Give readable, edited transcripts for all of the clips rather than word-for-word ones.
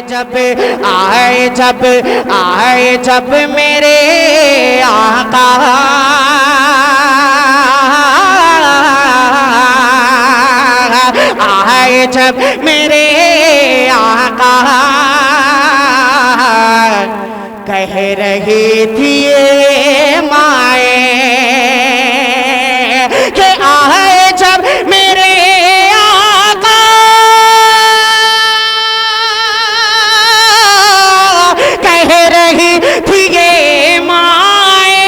आए जब मेरे आका आए जब मेरे आका कह रही थी ये माए कि आए जब मेरे आका कह रही थी ये माए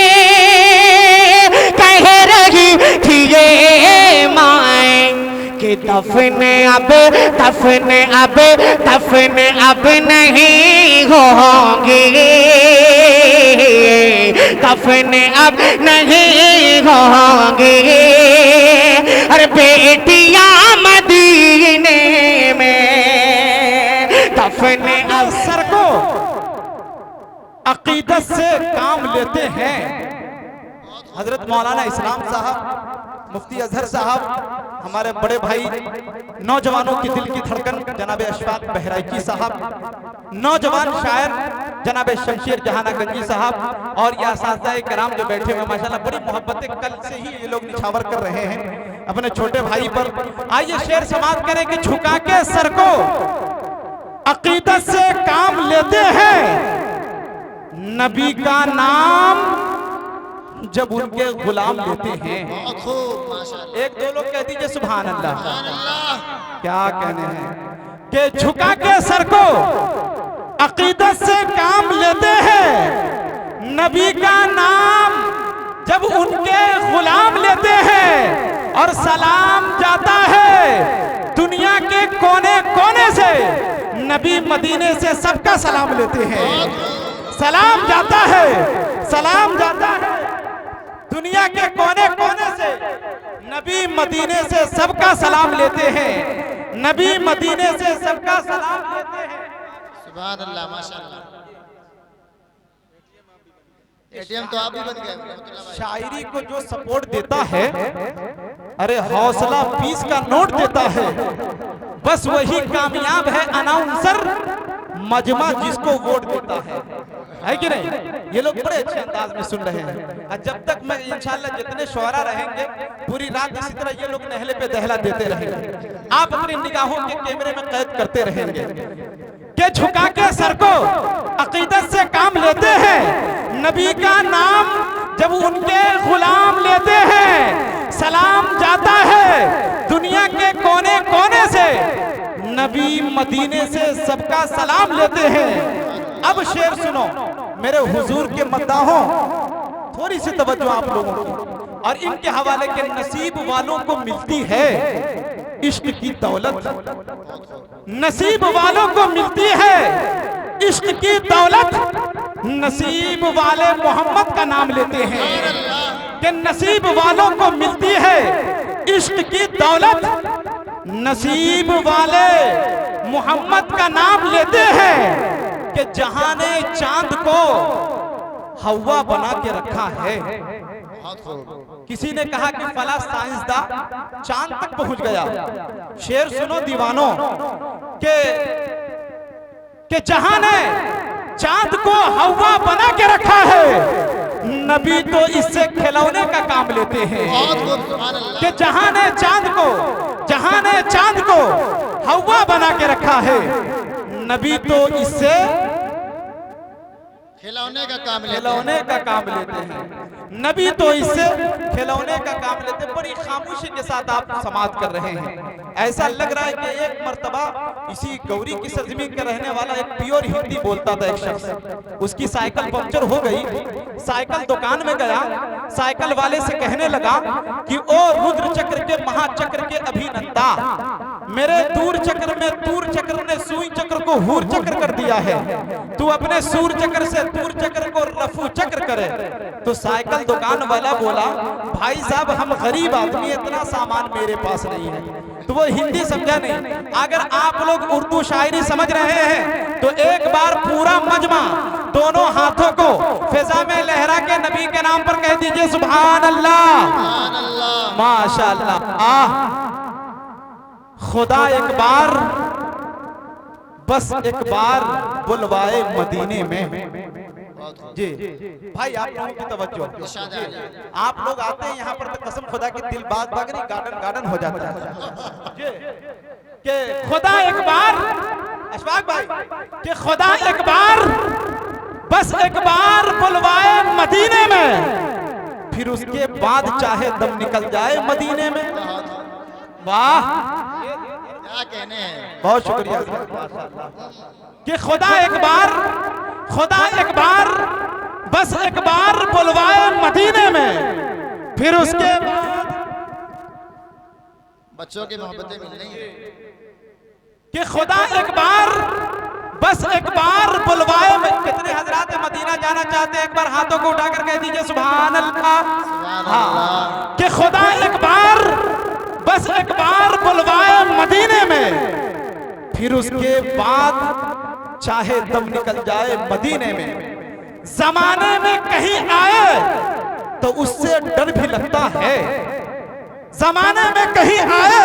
कह रही थी ये माए कि दफन अब नहीं होगी दफन अब नहीं होगी अरे बेटियां मदीने में दफन अब सर को अकीदत से काम लेते हैं। हजरत मौलाना इस्लाम साहब, मुफ्ती अजहर साहब, हमारे बड़े भाई नौजवानों की दिल की धड़कन जनाब अशफाक बहराइची साहब, नौजवान शायर जनाब शमशेर जहाना गंजी साहब और ये असातिज़ाए किराम जो बैठे हुए माशाल्लाह बड़ी मोहब्बतें कल से ही ये लोग निछावर कर रहे हैं अपने छोटे भाई पर। आइए शेर समाप्त करें कि झुका के सर को अकीदत से काम लेते हैं, नबी का नाम जब उनके गुलाम लेते हैं। एक दो लोग कह दीजिए सुभान अल्लाह। क्या कहने हैं कि झुका के सर को अकीदत से काम लेते हैं, नबी का नाम जब उनके गुलाम लेते हैं और सलाम जाता है दुनिया के कोने कोने से, नबी मदीने से सबका सलाम लेते हैं। सलाम जाता है, सलाम जाता है दुनिया के कोने कोने से, नबी मदीने से सबका सलाम लेते हैं, नबी मदीने से सबका सलाम लेते हैं। सुभान अल्लाह माशाअल्लाह। एटीएम तो आप भी बन गए। शायरी को जो सपोर्ट देता है, अरे हौसला 20 का नोट देता है, बस वही कामयाब है अनाउंसर मजमा जिसको वोट देता है कि नहीं? ये लोग बड़े अच्छे अंदाज में सुन रहे हैं और जब तक मैं इंशाल्लाह जितने शुअरा रहेंगे पूरी रात इसी तरह ये लोग नहले पे दहला देते रहेंगे, आप अपनी निगाहों के कैमरे में कैद करते रहेंगे कि झुका के सर को अकीदत से काम लेते हैं, नबी का नाम जब उनके गुलाम लेते हैं, सलाम जाता है दुनिया के कोने कोने से, नबी मदीने से सबका सलाम लेते हैं। अब शेर सुनो मेरे हुजूर के मद्दाहों, थोड़ी सी तवज्जो आप लोगों की, और इनके हवाले के नसीब वालों को मिलती है इश्क की दौलत, नसीब वालों को मिलती है इश्क की दौलत, नसीब वाले मोहम्मद का नाम लेते हैं कि नसीब वालों को मिलती है इश्क की दौलत, नसीब वाले मोहम्मद का नाम लेते हैं कि जहां ने चांद को हवा बना के रखा है। किसी ने कहा कि फला साइंसदान चांद तक पहुंच गया। शेर सुनो दीवानों कि जहां ने चांद को हवा बना के रखा है, नबी तो इससे खिलौने का काम लेते हैं कि जहां ने चांद को हवा बना के रखा है, नबी तो इससे खिलौने का काम लेते हैं, नबी तो इससे खिलौने का काम लेते हैं। बड़ी खामोशी के साथ आप समाप्त कर रहे हैं। ऐसा लग रहा है कि एक मर्तबा इसी गौरी की सरजमीन का रहने वाला एक प्योर हिंदी बोलता था एक शख्स, उसकी साइकिल पंक्चर हो गई, साइकिल दुकान में गया, साइकिल वाले से कहने लगा कि ओ रुद्र चक्र के महाचक्र के अभिनंता, मेरे दूर चक्र में तूर चक्र ने सुई चक्र को हूर चक्र कर दिया है, तू अपने सूर चक्र से तूर चक्र को रफू चक्र करे। तो साइकिल दुकान वाला बोला, भाई साहब हम गरीब आदमी, इतना सामान मेरे पास नहीं है। तो वो हिंदी समझा नहीं। अगर आप लोग उर्दू शायरी समझ रहे हैं तो एक बार पूरा मजमा दोनों हाथों को फिजा में लहरा के नबी के नाम पर कह दीजिए सुभान अल्लाह, माशाअल्लाह। खुदा एक बार बस एक बार बुलवाए मदीने में। बहुत खूब। जी भाई, आप लोगों की तवज्जो, इरशाद है। आप लोग आते हैं यहाँ पर तो कसम खुदा की दिल बाग बाग नहीं, गार्डन गार्डन हो जाता है कि खुदा एक बार, अशफाक भाई, कि खुदा एक बार, बस एक बार बुलवाए मदीने में, फिर उसके बाद चाहे दम निकल जाए मदीने में। वाह, क्या कहने हैं। बहुत शुक्रिया कि खुदा एक बार, खुदा एक बार, बस एक बार बुलवाए मदीने में, फिर उसके बाद बच्चों की मोहब्बतें मिल रही हैं। कि खुदा एक बार, बस एक बार बुलवाए। कितने हजरात मदीना जाना चाहते हैं, एक बार हाथों को उठाकर कह दीजिए सुभान अल्लाह। सुभान अल्लाह। कि खुदा एक बार, बस एक बार बुलवाए मदीने में, फिर उसके बाद चाहे दम निकल जाए मदीने में। जमाने में कहीं आए तो उससे डर भी लगता है, जमाने में कहीं आए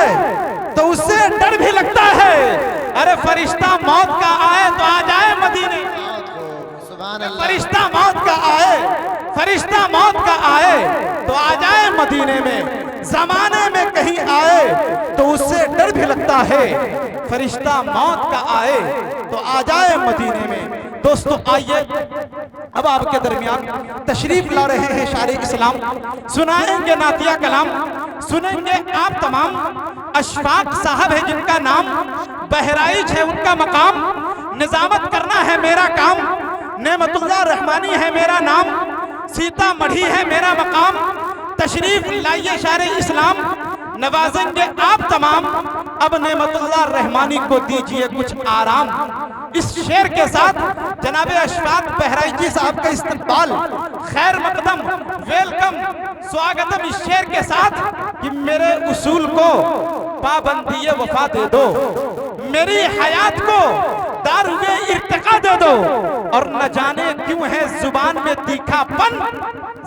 तो उससे डर भी लगता है। अरे फरिश्ता मौत का आए तो आ जाए मदीने, सुभान अल्लाह। फरिश्ता मौत का आए, फरिश्ता मौत का आए तो आ जाए मदीने में। जमाने में कहीं आए तो उससे डर भी लगता है, फरिश्ता मौत का आए तो आ जाए मदीने में। दोस्तों आइए, अब आपके दरमियान तशरीफ ला रहे हैं शायर इस्लाम, सुनाएंगे नातिया कलाम, सुनेंगे आप तमाम। अशफाक साहब है जिनका नाम, बहराइच है उनका मकाम, निजामत करना है मेरा काम, नेमतुल्लाह रहमानी है मेरा नाम, सीतामढ़ी है मेरा मकाम। तशरीफ लाइए शायर इस्लाम, नवाजेंगे आप तमाम। अब नेमतुल्लाह रहमानी को दीजिए कुछ आराम। इस शेर के साथ जनाबे अशफाक बहराइची साहब का इस्तकबाल, खैर मकदम, वेलकम, स्वागतम इस शेर के साथ कि मेरे उसूल को पाबंदी वफा दे दो, मेरी हयात को दारुए इर्तिका दे दो, और न जाने क्यों है जुबान में तीखापन,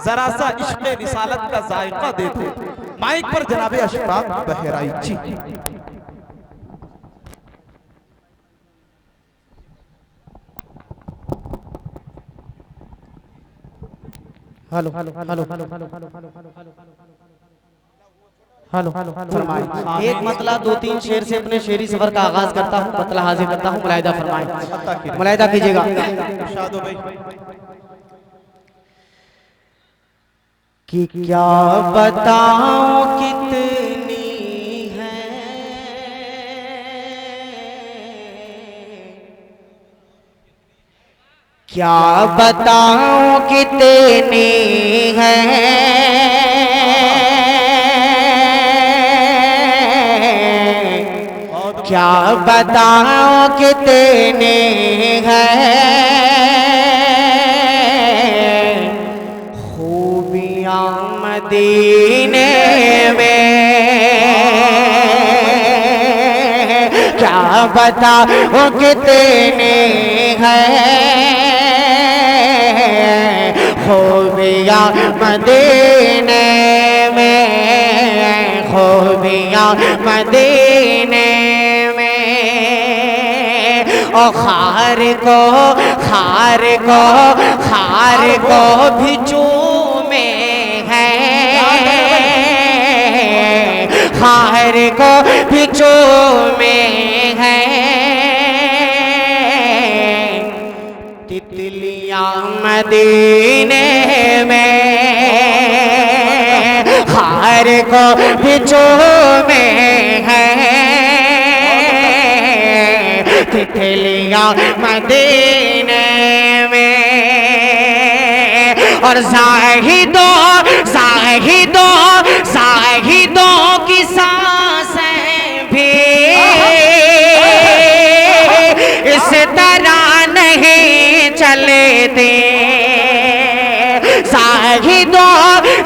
जरा सा इश्क़े रिसालत का जायका दे दो। माइक पर जनाबे Ashfaq Bahraichi. Hello hello hello hello hello hello फरमाए। एक मतला दो तीन शेर से अपने शेरी सफर का आगाज करता हूँ, मतला हाजिर करता हूँ, मुलाहिदा फरमाए, मुलाहिदा कीजिएगा। कि क्या बताऊं कितनी है क्या बताऊं कितनी है क्या बताऊं कितनी है खूबियां मदीने में, क्या बताऊं कितनी है खूबियां मदीने में, खूबियां मदीने में। ओ खार को खार को खार को भी चूमे है, खार को भी चूमे है। तितलियां मदीने में खार को बिचो में है, तितलियां मदीने में। और जाहिदों जाहिदों जाहिदों की सांसें भी इस तरह नहीं चलती, साहिदों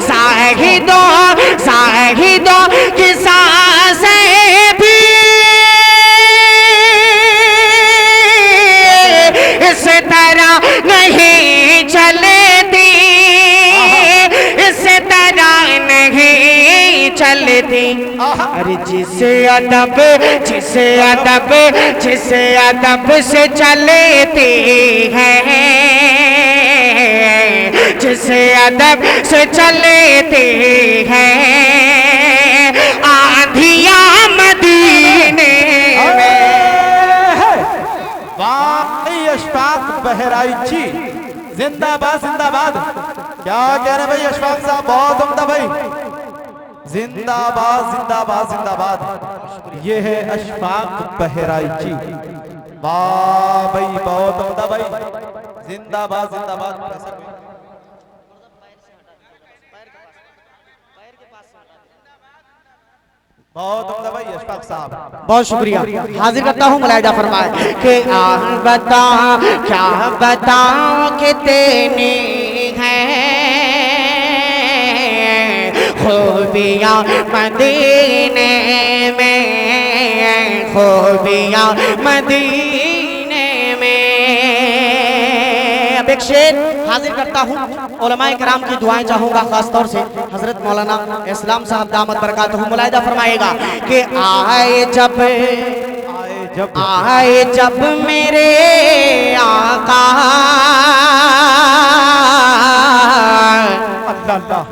साहिदों साहिदों की सांसें भी इस तरह नहीं चलती, इस तरह नहीं चलती। अरे जिसे अदब से चलते हैं, जिसे अदब से चलते हैं आंधियां मदीने में। वाकई अशफाक बहराइची जिंदाबाद जिंदाबाद। क्या कह रहे भाई अशफाक साहब, बहुत उम्दा भाई, जिंदाबाद जिंदाबाद जिंदाबाद। ये है अशफाक बहराइची, वाह भाई बहुत उम्दा भाई, जिंदाबाद जिंदाबाद। बहुत उम्दा भाई अशफाक साहब, बहुत शुक्रिया। हाजिर करता हूँ मुलाहिदा फरमाए कि क्या बताऊं कि तेरी है खूबियाँ मदीने में, खूबियाँ मदीने में। अब एक शेर हाजिर करता हूँ, उलमाए किराम की दुआएं चाहूंगा, खास तौर से हजरत मौलाना इस्लाम साहब दामत बरकातहू मुलाहिदा फरमाएगा कि आए जब मेरे आका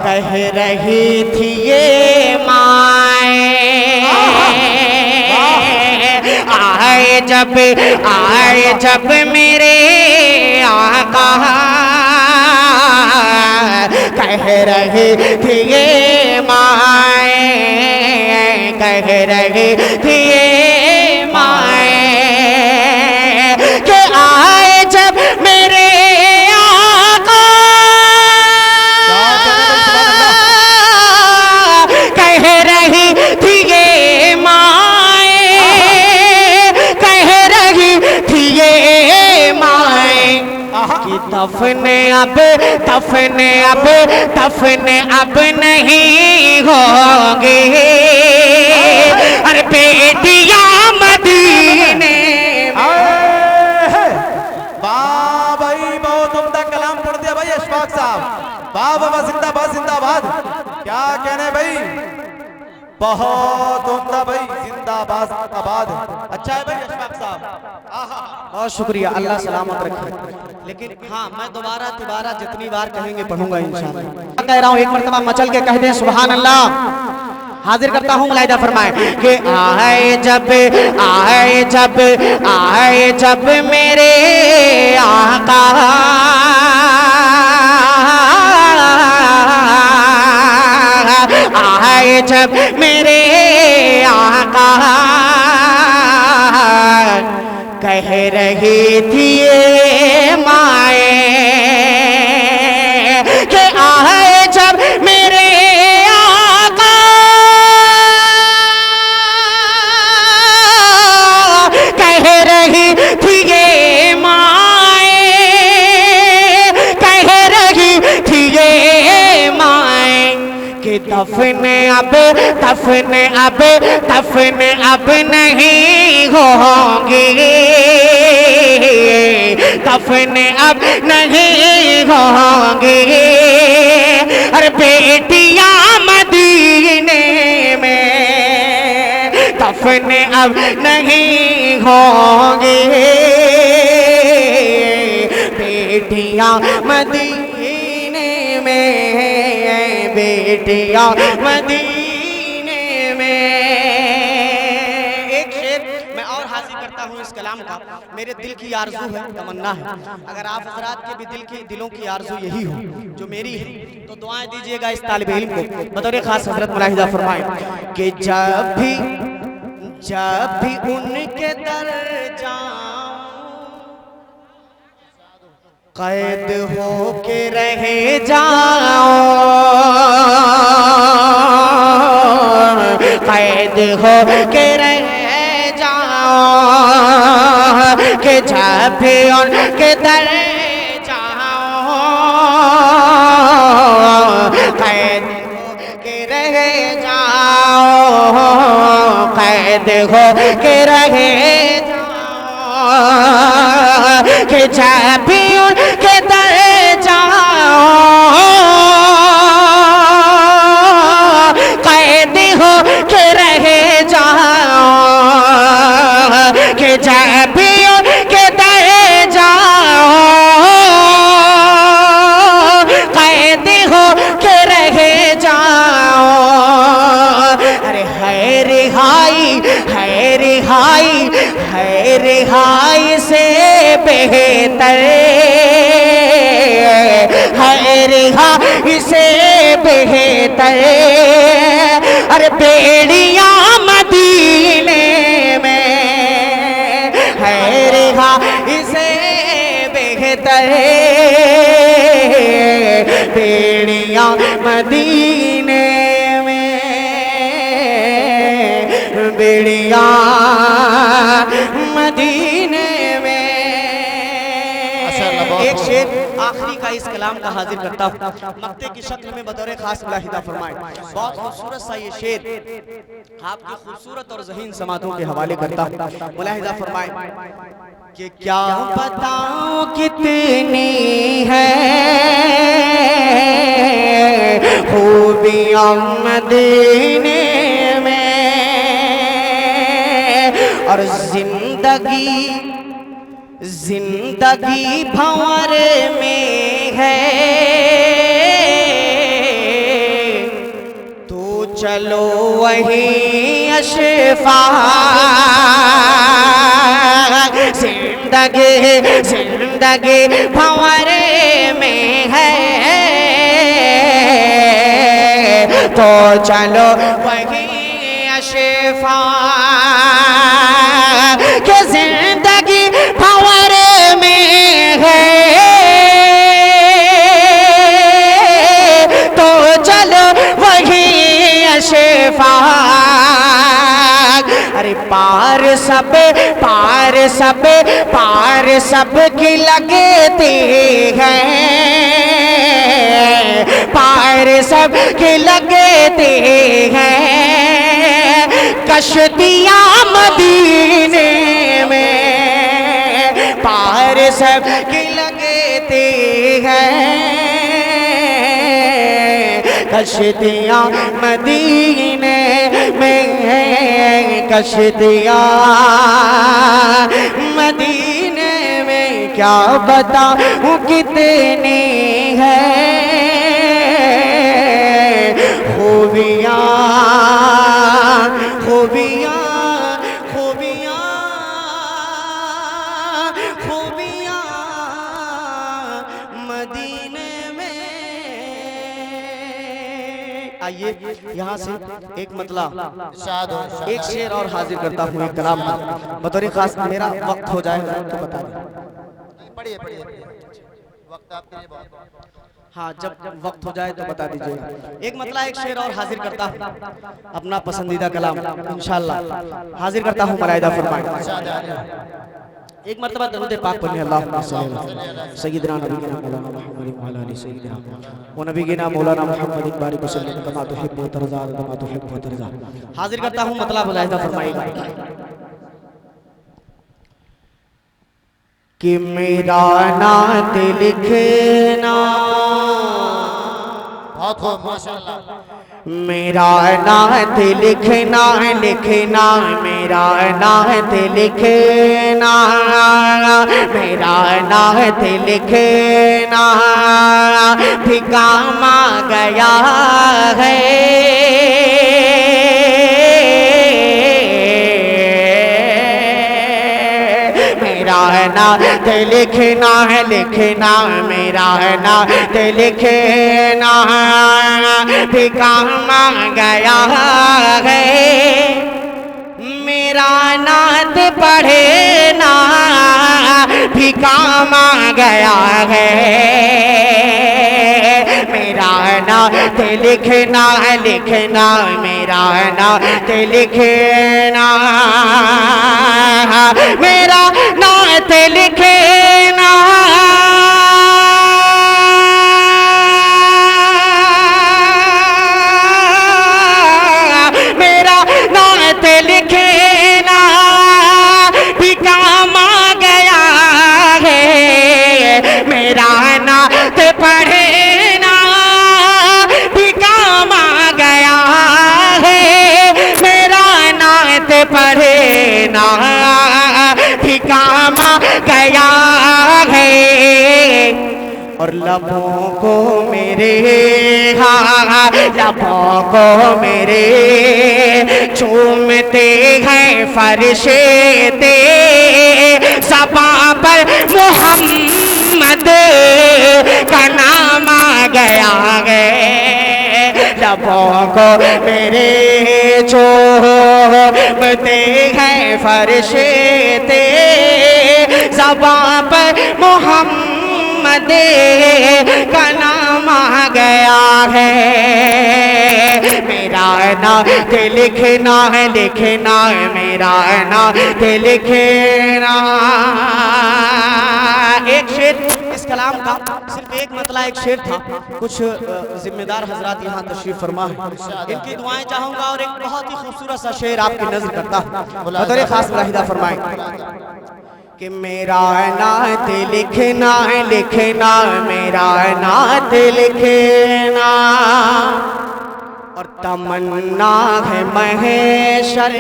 कह रही थी ये माए, आए जब मेरे आका कह रही थी ये माए, कह रही थी ये माए कि आए जब मेरे आका कह रही थी ये माए, कह रही थी ये माए कि दफने अब नहीं होंगे, अरे बेटियां मदीने। वाह भाई बहुत उम्दा कलाम पढ़ दिया भाई अशफाक साहब, वाह वाह जिंदाबाद जिंदाबाद। क्या कहने भाई, बहुत उम्दा भाई, जिंदाबाद जिंदाबाद। अच्छा है भाई अशफाक साहब, बहुत शुक्रिया, अल्लाह सलामत रखे। लेकिन हाँ, मैं दोबारा जितनी बार कहेंगे पढ़ूंगा इंशाअल्लाह। कह रहा हूँ एक मरतबा मचल के कह दें सुभान अल्लाह। हाजिर करता हूँ मुलाहिदा फरमाए कि आए जब मेरे आका आए जब मेरे आका कह रही थी ये माए कि आए जब मेरे आका कह रही थी ये माए, कह रही थी ये माए कि दफने अब नहीं होंगे, दफने अब नहीं होंगे, अरे बेटियां मदीने में दफने अब नहीं होंगे, बेटियां मदीने में, बेटियां मदीने में। एक शेर मैं और हाजिर करता हूँ इस कलाम का, मेरे दिल की आरज़ू है, तमन्ना है, अगर आप हजरात के भी दिलों की आरज़ू यही हो जो मेरी है तो दुआएं दीजिएगा इस तालिब इल्म को। बतौर खास हजरत मुलाहिदा फरमाए कि जब भी उनके दर जाऊं कैद हो के रह जाओ, कैद हो के रह जाओ कि जब भी उनके दर जाओ कैद हो के रह जाओ, कैद हो के रह जाओ कि जब भी उनके दर जाओ कैद हो के बेहतर है रिहाई से बेहतर। अरे बेड़ियां मदीने में है रिहाई से बेहतर। बेड़ियां मदीने में, बेड़ियां मदीने में। एक शेर आखिरी का इस कलाम का हाजिर करता हूँ, मक्ते की शक्ल में बतौर खास मुलाहिदा फरमाएं। बहुत खूबसूरत सा ये शेर आपकी खूबसूरत और ज़हीन समातों के हवाले करता हूँ, मुलाहिदा फरमाएं कि क्या बताऊं कितनी है खूबियां मदीने में। और जिंदगी भंवर में है तो चलो वहीं अशफाक। जिंदगी भंवर में है तो चलो वहीं अशफाक के। जिंदगी भंवर में है तो चलो वहीं अशफाक। अरे पार सब की लगती है, पार सब की लगती है कश्तियां मदीने में। पार सब की लगती है कश्तियां मदीने में, कश्तियां मदीने में। क्या बताऊं कितनी है खूबियां, खूबियां, खूबियां, खूबियां मदीने में। आइए यहाँ से एक मतला एक शेर और हाजिर करता हूँ एक कलाम का बतौर खास। मेरा वक्त हो जाएगा तो बता दें। पढ़िए वक्त आपके लिए बहुत। हाँ, जब वक्त हो जाए तो बता दीजिएगा। एक मतला एक शेर और हाजिर करता हूँ अपना पसंदीदा कलाम इंशाअल्लाह हाजिर करता हूँ, मुलाहिदा फरमाएं। एक मर्तबा दरूद पाक पढ़ने अल्लाहुम्मा सय्यिदना नबीना मौलाना मुहम्मद व अला आलि सय्यिदना व नबीना मौलाना मुहम्मद बारिक वसल्लम कमा तुहिब्बु व तरज़ा कमा तुहिब्बु व तरज़ा। हाजिर करता हूँ मतला, मुलाहिदा फरमाइएगा कि मेरा नात लिखना, बहुत खूब माशाअल्लाह। मेरा नात लिखना, लिखना मेरा नात लिखना, मेरा नात लिखना भी काम आ गया है। मेरा नात लिखना है, लिखना मेरा नात लिखना भी काम आ गया है। मेरा नात पढ़ना भी काम आ गया है। मेरा नात लिखना है, लिखना मेरा नात लिखना, मेरा नात लिखना मेरा नात लिखना भी काम आ गया है। मेरा नात पढ़ना भी काम आ गया है। मेरा नात पढ़ना भी काम आ गया है। और लबों को मेरे, हाँ लबों को मेरे चूमते हैं फरिश्ते, ज़बां पर लबों को मेरे चूमते हैं फरिश्ते, ज़बां पर मोहम्मद का नाम आ गया है। मेरा नाम लिखना है, लिखना है, मेरा नाम लिखना। एक शेर इस कलाम का, सिर्फ एक मतला एक शेर था। कुछ जिम्मेदार हजरात यहाँ तशरीफ फरमा है, इनकी दुआएं चाहूंगा और एक बहुत ही खूबसूरत सा शेर आपकी नजर करता हूँ। बतौर खास मुलाहिदा फरमाएं कि मेरा नात लिखना है, लिखना, मेरा नात लिखना और तमन्ना है महशर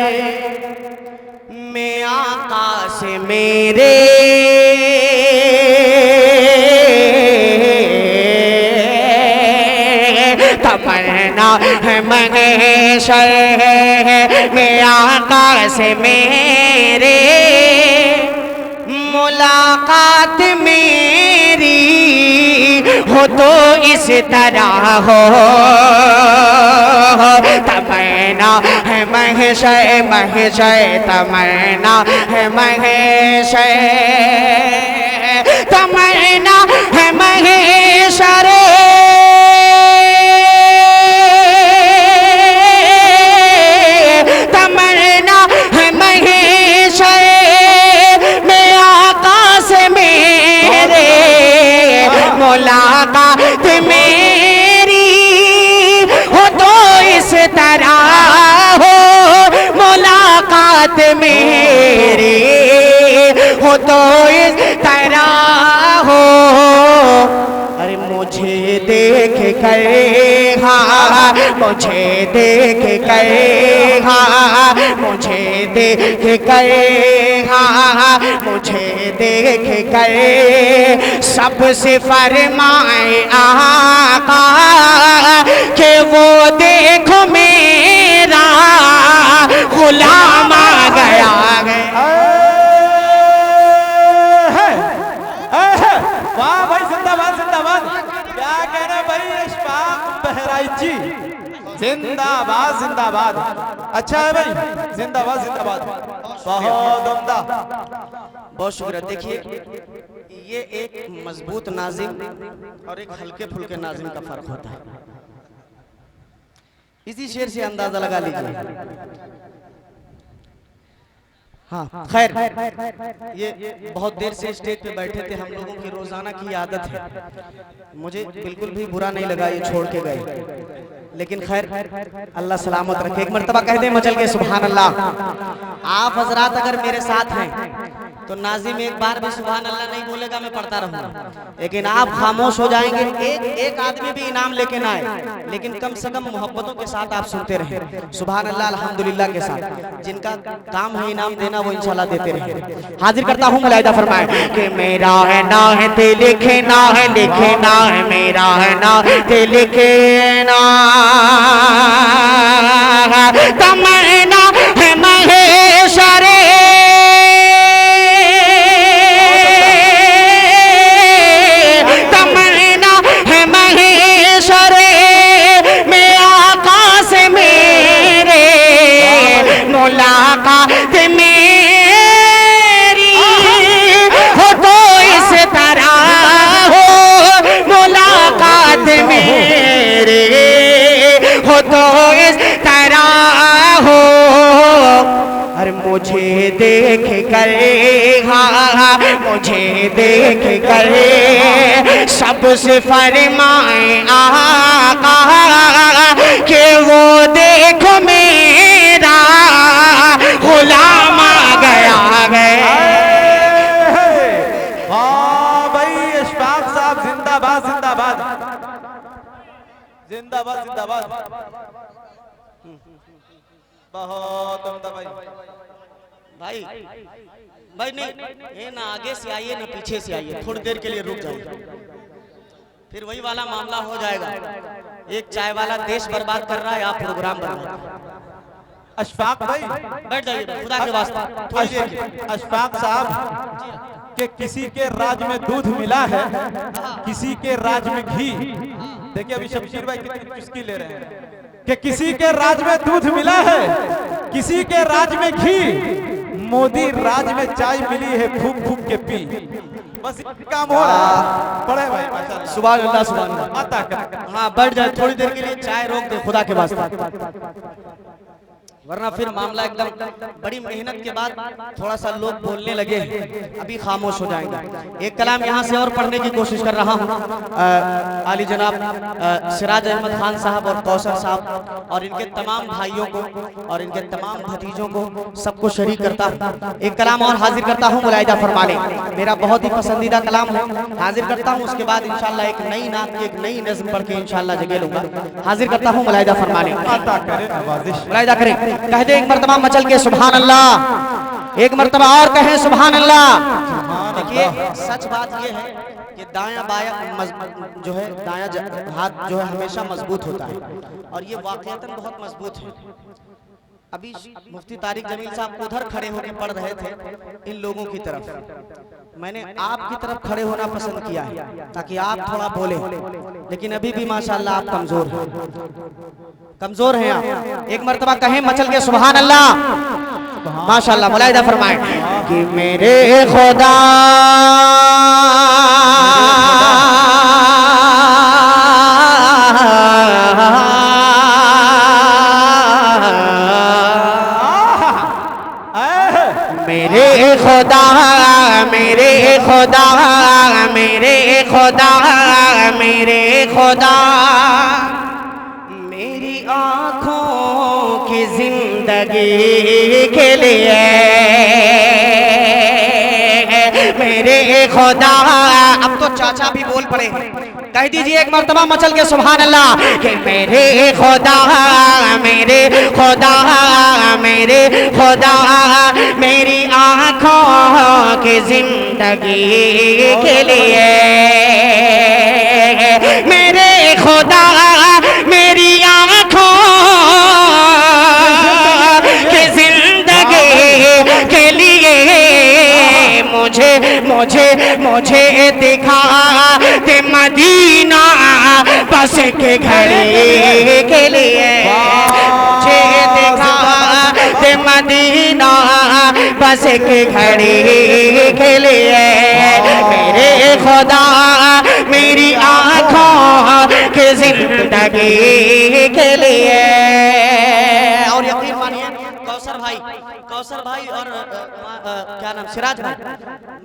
में आका से मेरे, तमन्ना है महशर में आका से मेरे, मुलाकात मेरी हो तो इस तरह हो, तमन्ना है महशर, महशर, तमन्ना है महशर, तमन्ना है महशर, तमन्ना है महशर में आका से मेरे, मुलाकात मेरी हो तो इस तरह हो, मुलाकात मेरी हो तो इस तरह हो। अरे मुझे देख कर, हाँ मुझे देख कर, हाँ मुझे देख कर, हाँ मुझे देख कर सबसे फरमाए आका कि वो देखो मेरा गुलाम आ गया है। वाह भाई, जिंदाबाद जिंदाबाद। क्या कहना भाई इशफाक बहराइच जी, जिंदाबाद जिंदाबाद। अच्छा है भाई, जिंदाबाद जिंदाबाद, बहुत उम्दा। बहुत शुक्रिया। देखिए ये एक मजबूत नाजिम और एक हल्के फुल्के नाजिम का फर्क होता है। इसी शेर से अंदाजा लगा लीजिए। हाँ खैर, ये बहुत देर से स्टेज पे बैठे थे, हम लोगों की रोजाना की आदत है। मुझे बिल्कुल भी बुरा नहीं लगा ये छोड़ के गए, लेकिन खैर अल्लाह सलामत रखे। एक मर्तबा कह दे मचल के सुभान अल्लाह। आप हजरात अगर मेरे साथ हैं तो नाजिम एक बार भी सुभान अल्लाह नहीं बोलेगा, मैं पढ़ता रहूंगा, लेकिन आप खामोश हो जाएंगे। एक आदमी भी इनाम लेके ना आए, लेकिन कम से कम मोहब्बतों के साथ आप सुनते रहें सुभान अल्लाह अल्हम्दुलिल्लाह के साथ। जिनका काम है इनाम देना वो इंशाल्लाह देते रहे। हाजिर करता हूँ मुलाहिदा फरमाए कि मेरा है ना है ते लिखना है, लिखना है, मेरा है ना ते लिखना, तमन्ना है महशर मुलाकात मेरी हो तो इस तरह हो, मुलाकात मेरी हो तो इस तरह हो। अरे मुझे देख कर, हाँ मुझे देख कर सबसे फरमाए आका कि वो देखो मेरा गुलाम आ गया है। वाह भाई इशफाक साहब, जिंदाबाद जिंदाबाद, जिंदाबाद जिंदाबाद, बहुत उम्दा भाई। भाई भाई नहीं, ये ना आगे से आइए ना पीछे से आइए, थोड़ी देर के लिए रुक जाइए, फिर वही वाला मामला हो जाएगा। एक चाय वाला देश बर्बाद कर रहा है, आप प्रोग्राम बर्बाद। अशफाक भाई बैठ जाइए खुदा के वास्ते थोड़ी देर के लिए। अशफाक साहब के किसी के राज में दूध मिला है, किसी के राज में घी। देखिए अभी शमशीर भाई कितनी चुस्की ले रहे हैं। कि किसी के राज में दूध मिला है, किसी के राज में घी, मोदी राज में चाय मिली है फूक फूक के पी। बस ये काम हो रहा है। पढ़े भाई माशाल्लाह। सुभान अल्लाह सुभान अल्लाह। आता कर। हाँ बैठ जाए, थोड़ी देर के लिए चाय रोक दे खुदा के वास्ते, वरना फिर मामला एकदम बड़ी मेहनत के बाद थोड़ा सा लोग बोलने लगे, अभी खामोश हो जाएंगे। एक कलाम यहाँ से और पढ़ने की कोशिश कर रहा हूँ। आली जनाब सिराज अहमद खान साहब और कौसर साहब और इनके तमाम भाइयों को और इनके तमाम भतीजों को सबको शरीक करता हूँ। एक कलाम और हाजिर करता हूँ, मुलाहिदा फरमाने। मेरा बहुत ही पसंदीदा कलाम है, हाजिर करता हूँ। उसके बाद इंशाल्लाह एक नई नात की एक नई नज़्म पढ़ के इंशाल्लाह जगह लूंगा। हाजिर करता हूँ, मुलाहिदा फरमाने। मुलाहिदा करें, कह दे एक मर्तबा मचल के सुभान अल्लाह, एक मर्तबा और कहें सुभान अल्लाह। देखिए सच बात ये है कि दायां बायां जो है दायां हाथ जो है हमेशा मजबूत होता है और ये वाकईतन बहुत मजबूत है। अभी मुफ्ती तारिक जमील साहब उधर खड़े होकर पढ़ रहे थे इन लोगों की तरफ, मैंने आपकी तरफ खड़े होना पसंद किया है ताकि आप थोड़ा बोले, लेकिन अभी भी माशाल्लाह आप कमजोर हैं, कमजोर हैं आप। एक मर्तबा कहें मचल के सुभान अल्लाह, माशाल्लाह। मुलाहिदा फरमाएं कि मेरे खुदा मेरे खुदा मेरे खुदा मेरे खुदा मेरे खुदा मेरी आँखों की जिंदगी के लिए मेरे खुदा। अब तो चाचा भी बोल पड़े, कह दीजिए एक मर्तबा मचल के सुभान अल्लाह कि मेरे खुदा मेरे खुदा मेरे खुदा मेरी आँखों की जिंदगी के लिए मेरे खुदा मेरी आँखों की जिंदगी के लिए मुझे मुझे मुझे दिखा दे मदीना बस के घड़ी के लिए, मुझे दिखा दे मदीना बस के घड़ी के लिए मेरे खुदा मेरी आँखों की जिंदगी के लिए। और यकीन मानिए कौसर भाई और क्या नाम सिराज भाई,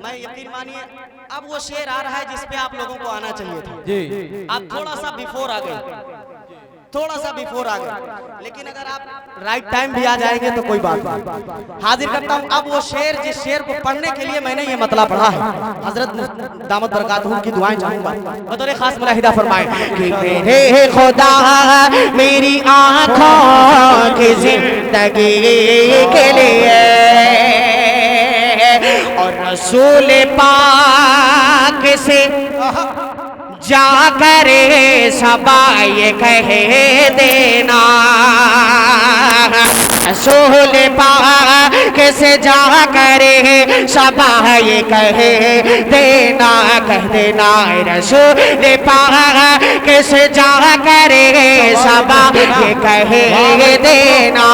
मैं यकीन मानिए अब वो शेर आ रहा है जिस पे आप लोगों को आना चाहिए था जी। आप थोड़ा सा बिफोर आ गए, थोड़ा सा बिफोर आ गए, लेकिन अगर आप राइट टाइम भी आ जाएंगे तो कोई बात नहीं। हाजिर करता हूँ अब वो शेर जिस शेर को पढ़ने के लिए मैंने ये मतला पढ़ा है। हजरत दामत बरकातहू की दुआएं चाहूंगा, बतौर खास मुलाहिदा फरमाएं कि मेरे खुदा मेरी आँखों की जिंदगी के लिए और रसूल पाक से जा करे सबा ये कह देना, रसूल पाक से जा करे सबा ये कह देना, कह देना रसूल पाक से जा करे सबा ये कह देना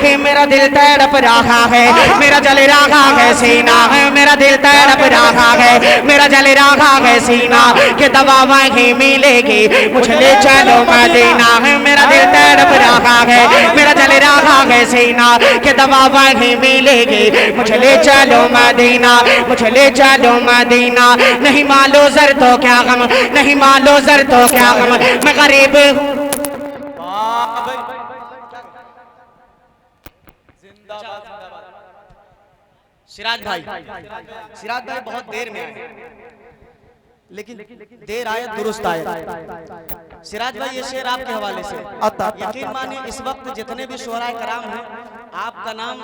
कि मेरा दिल तड़प रहा है, मेरा जल रहा है सीना, मेरा दिल तड़प रहा है, मेरा जल रहा है सीना के दवा वहीं मिलेगी, मुझे ले चलो मदीना। मेरा दिल तड़प रहा है, मेरा जल रहा है सीना के दवा वहीं मिलेगी, मुझे ले चलो मदीना, मुझे ले चलो मदीना। नहीं मालो जर तो क्या गम, नहीं मालो जर तो क्या गम, मैं गरीब हूँ। सिराज भाई बहुत देर में आए, लेकिन देर आए दुरुस्त आए। सिराज भाई ये शेर आपके हवाले से, यकीन मानिए इस वक्त जितने भी शुहराए कराम हैं आपका नाम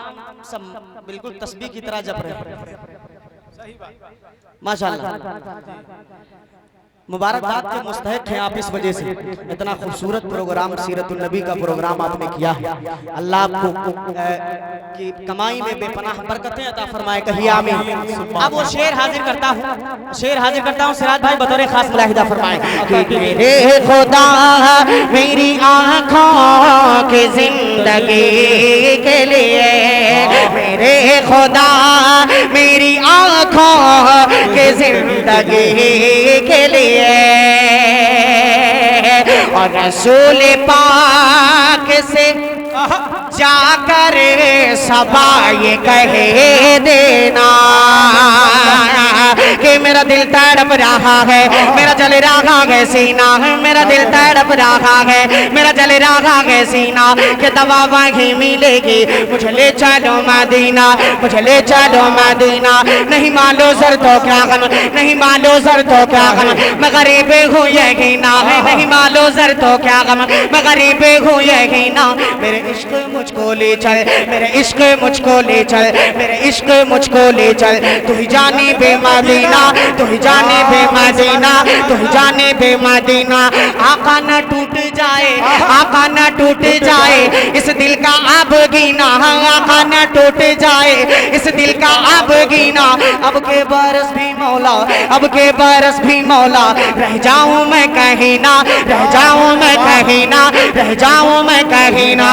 सब बिल्कुल तस्बीह की तरह जप रहे हैं माशाल्लाह। मुबारकबाद के मुस्तहिक हैं आप इस वजह से। इतना खूबसूरत प्रोग्राम सीरतुन नबी का प्रोग्राम आपने किया है। अल्लाह आपको की कमाई में बेपनाह बरकतें अता फरमाए, कहिए आमीन। अब वो शेर हाजिर करता हूँ, शेर हाजिर करता हूँ, सिराज भाई बतौर खास मुलाहिदा फरमाए। मेरे खुदा मेरी आँखों की जिंदगी के लिए, मेरे खुदा मेरी आँखों की जिंदगी के लिए, और रसूल पाक से जाकर सबा ये कहे देना कि मेरा दिल तड़प रहा है, मेरा जल रहा है सीना, मेरा दिल तड़प रहा है, मेरा जल रहा है सीना, कि दवा वहीं मिलेगी, मुझे ले चलो मदीना, मुझे ले चलो मदीना। नहीं मालो सर तो क्या गम, नहीं मालो सर तो क्या गम, मैं गरीब हूँ यही ना, नहीं मालो सर तो क्या गम, मैं गरीब हूँ यही ना। मेरे इश्क मुझको ले चल, मेरे इश्क मुझको ले चल, मेरे इश्क मुझको ले चल, तू ही जाने बे मदीना, तू ही जाने बे मदीना, तू ही जाने बे मदीना। आका न टूट जाए, आका न टूट जाए इस दिल का अब गीना, आका न टूट जाए इस दिल का अब गीना। अब के बरस भी मौला, अब के बरस भी मौला, रह जाऊं मैं कहीं ना, रह जाऊं मैं कहीं ना, रह जाऊं मैं कहीं ना।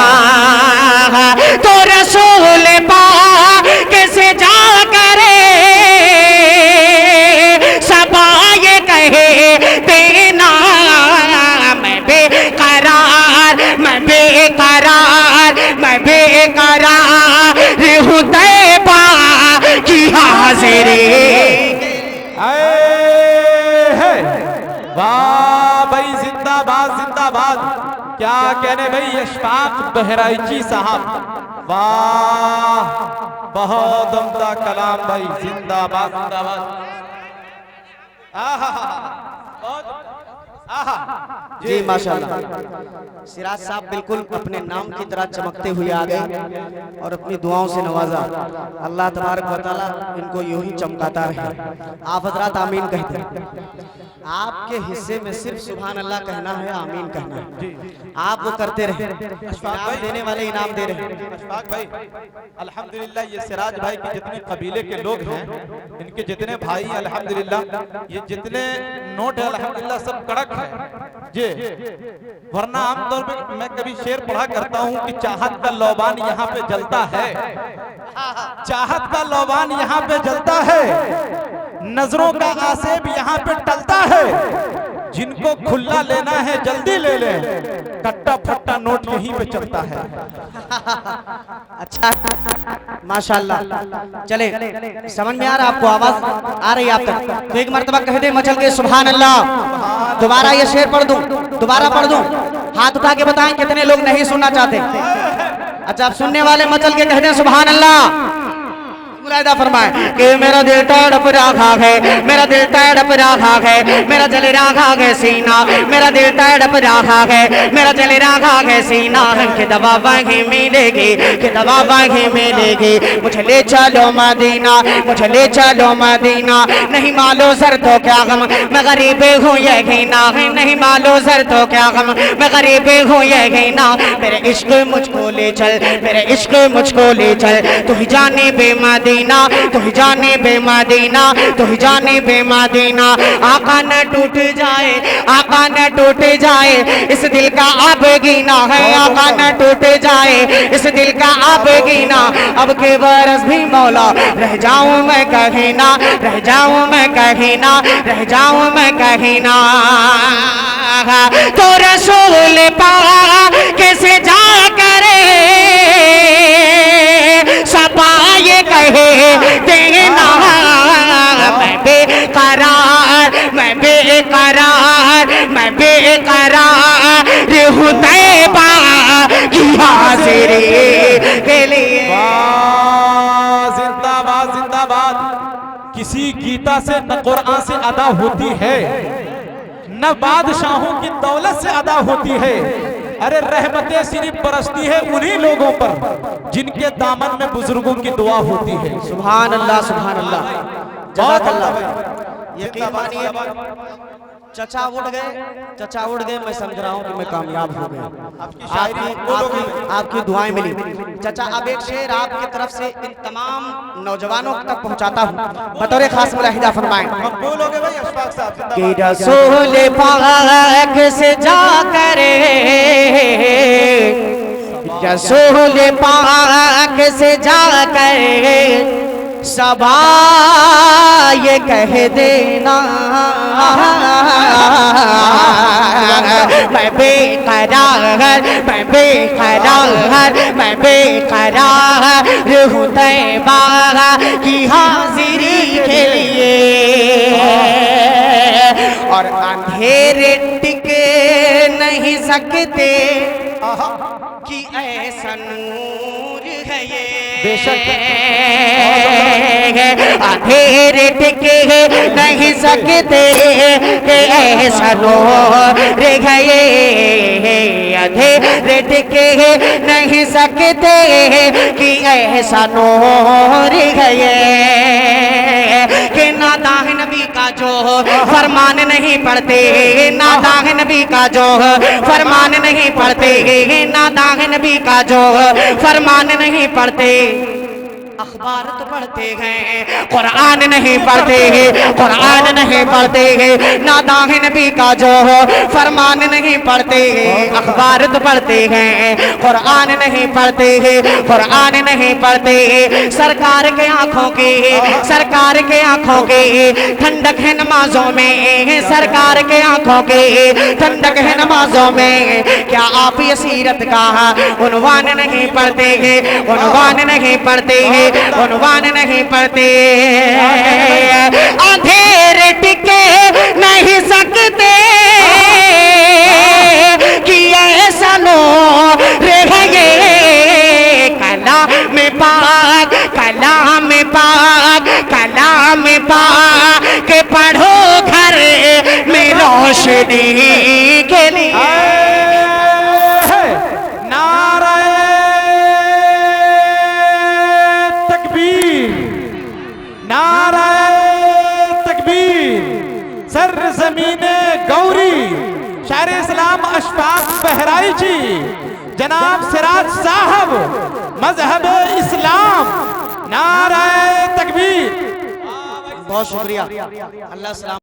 तो रसूल पाक कैसे जा करे सबा ये कहे देना, मैं बेकरार, मैं बेकरार, मैं बेकरार हूँ तैबा की हाज़िरी। वाह भाई, जिंदाबाद जिंदाबाद। क्या कहने भाई अशफाक बहराइची साहब, वाह बहुत उम्दा कलाम भाई, जिंदाबाद जिंदाबाद। जी माशाल्लाह, सिराज साहब बिल्कुल अपने नाम की तरह चमकते हुए आ गए और अपनी दुआओं से नवाजा। अल्लाह तबारक व तआला इनको यूं ही चमकाता रहे। आप हजरात आमीन कहते हैं। आपके हिस्से में सिर्फ सुभान अल्लाह कहना है, आमीन कहना है, आप वो करते रहे। इनाम देने वाले इनाम दे रहे हैं। अशफाक भाई अल्हम्दुलिल्लाह, ये सिराज भाई के जितने कबीले के लोग हैं, इनके जितने भाई अल्हम्दुलिल्लाह, ये जितने नोट है अल्हम्दुलिल्लाह सब कड़क है जी। वरना आमतौर पे मैं कभी शेर पढ़ा करता हूँ कि चाहत का लौबान यहाँ पे जलता है, चाहत का लौबान यहाँ पे जलता है, नजरों का आसेब यहाँ पे टलता है, जिनको खुला लेना है जल्दी ले ले, कट्टा फट्टा नोट यहीं पे चलता है। अच्छा माशाल्लाह, चले समझ में आ रहा आपको, आवाज आ रही आप तक? तो एक मर्तबा कह दे मचल के सुभान अल्लाह। दोबारा ये शेर पढ़ दूं, दोबारा पढ़ दूं? हाथ उठा के बताएं कितने लोग नहीं सुनना चाहते। अच्छा, आप सुनने वाले मचल के कह दें सुभान अल्लाह। मुलाहिदा फरमाए कि मेरा दिल तड़प रहा है, मेरा दिल तड़प रहा है, मेरा जल रहा है सीना, मेरा दिल तड़प रहा है, मेरा जल रहा है सीना, कि दवा वहीं मिलेगी, कि दवा वहीं मिलेगी, मुझे ले चलो मदीना, मुझे ले चलो मदीना। नहीं मालो सर तो क्या गम, मैं गरीब हूँ यही ना, नहीं मालो सर तो क्या गम, मैं गरीब हूँ यही ना। मेरे इश्क मुझको ले चल, मेरे इश्क मुझको ले चल, तू ही जाने बे मदीना, तो ही जाने बे मदीना, तो ही जाने बे मदीना। आका न टूट जाए, आका न टूट जाए इस दिल का अब गीना है, आका न टूट जाए इस दिल का अब गीना। अब के बरस भी मौला, रह जाऊं मैं कहीं ना, रह जाऊं मैं कहीं ना, रह जाऊं मैं कहीं ना। तो रसूल पाक कैसे जा करे सबा ये कहे देना, मैं बेकरार, मैं बेकरार, मैं बेकरार हूँ तैबा की हाज़िरी के लिए। जिंदाबाद जिंदाबाद। किसी गीता से न कुरान से अदा होती है, न बादशाहों की दौलत से अदा होती है। अरे रहमतें सिर्फ बरसती है उन्हीं लोगों पर जिनके दामन में बुजुर्गों की दुआ होती है। सुभान अल्लाह, सुभान अल्लाह, जज़ाकल्लाह। यकीन मानिए चचा उड़ गए, मैं समझ रहा हूँ कि मैं कामयाब हो गया। आपकी शायरी बोलोगे। आपकी दुआएं मिली। चचा अब एक शेर आपकी तरफ से इन तमाम नौजवानों तक पहुंचाता हूँ, बतौर खास मुलाहिदा फरमाएं। हम बोलोगे भाई अशफाक साहब कि जिंदाबाद। रसूल पाक से जाकर, रसूल पाक से जाकर सबा ये कह देना मैं बेकरार, मैं बेकरार, मैं बेकरार हूँ तैबा की हाजिरी के लिए। और अंधेरे टिक नहीं सकते कि ऐसा नूर है ये। बेशक अंधेरे टिके नहीं सकते कि ऐसा नूर है ये। अंधेरे टिके नहीं सकते कि ऐसा नूर है ये। कि नादाह नबी का जो फरमान नहीं पढ़ते, नादाह नबी का जो फरमान नहीं पढ़ते, नादाह नबी का जो फरमान नहीं पढ़ते, अखबार तो पढ़ते हैं कुरान नहीं पढ़ते, कुरान नहीं पढ़ते, नादाह नबी का जो फरमान नहीं पढ़ते, अखबार तो पढ़ते हैं कुरान नहीं पढ़ते, कुरान नहीं पढ़ते। सरकार के आंखों के, सरकार के आंखों के ठंडक है नमाजों में, सरकार के आंखों के ठंडक है नमाजों में। क्या आप ये सीरत का उन्वान नहीं पढ़ते, उन्वान नहीं पढ़ते, उन्वान नहीं पढ़ते। अंधेरे टिके नहीं सकते कि ऐसा नूर है ये। कलाम पाक, कलाम पाक, कलाम पाक के पढ़ो घर में रोशनी के लिए। सरज़मीने गौरी शायर इस्लाम अशफाक बहराइची, जनाब सिराज साहब, मजहब इस्लाम, नाराए तकबीर। बहुत शुक्रिया, अल्लाह सलाम।